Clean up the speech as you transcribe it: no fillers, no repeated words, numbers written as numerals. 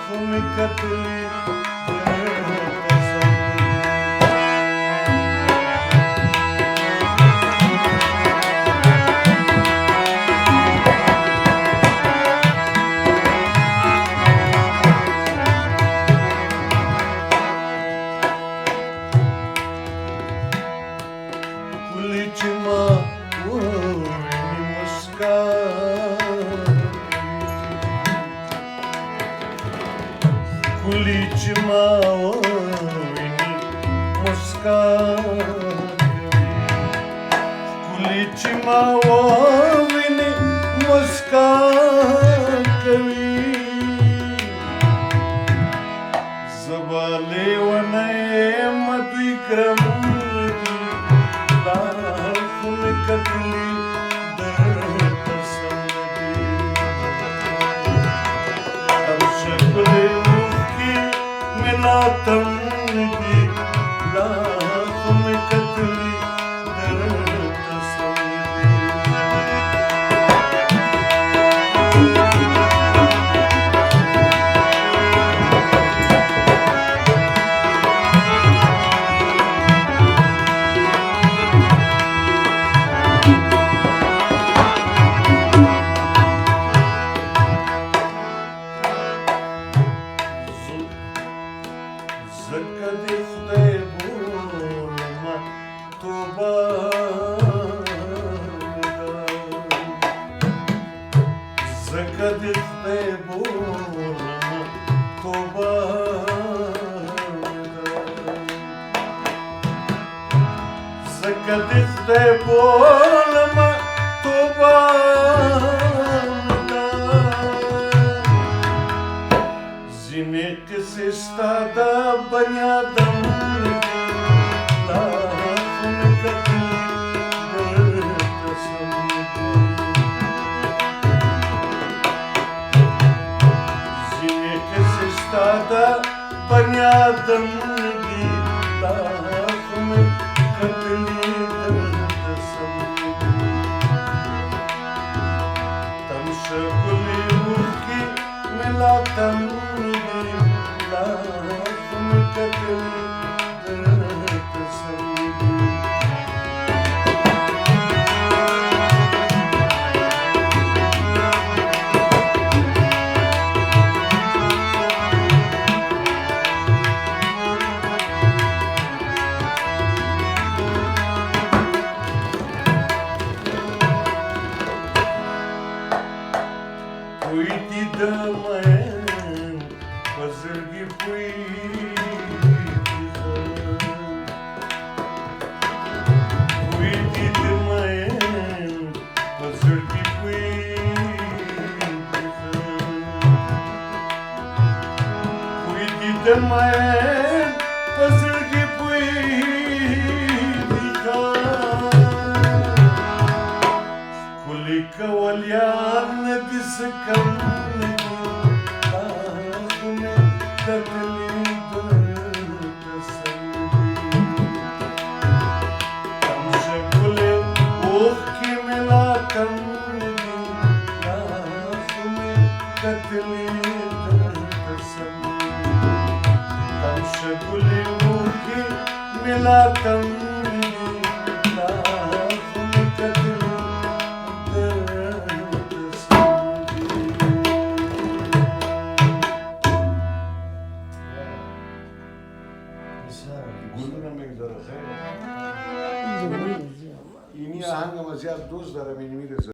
خو مې کتلې ښکلې چې ما وویني مسکا ښکلې چې ما وویني مسکا ښکلې چې ما وویني مسکا کوي زه به لیونی یم دوی ګرم خو مې کتلې درته سم نه دي او ښکلې اوښکې مې لا تم نه دي لا خو مې کتلې درته سم نه دي ځکه دې خدای بولمه توبه مې ده ځکه دې خدای بولمه توبه مې ده ځکه دې خدای بولمه توبه ځینې قصې ستا د بني ادم نه دي لا خو مې کتلې درته سم نه دي ځینې قصې ستا د بني ادم نه دي لا خو مې کتلې درته سم نه دي تم ښکلې اوښکې مې لا تم کوئی دي د مین په زړګي پوهېږي کوئی دي د مین په زړګي پوهېږي کوئی دي د مین په زړګي پوهېږي ښکلي کول یار نه دي څه کم نه دي لا خو مې کتلې درته سم نه دي تم ښکلې اوښکې مې لا کم نه دي لا خو مې کتلې درته سم نه دي تم ښکلې اوښکې مې لا کم نه دي لا خو مې کتلې گلونه میگذاره خیلی این آهنگ ما زیاد دوست دارم این میرسه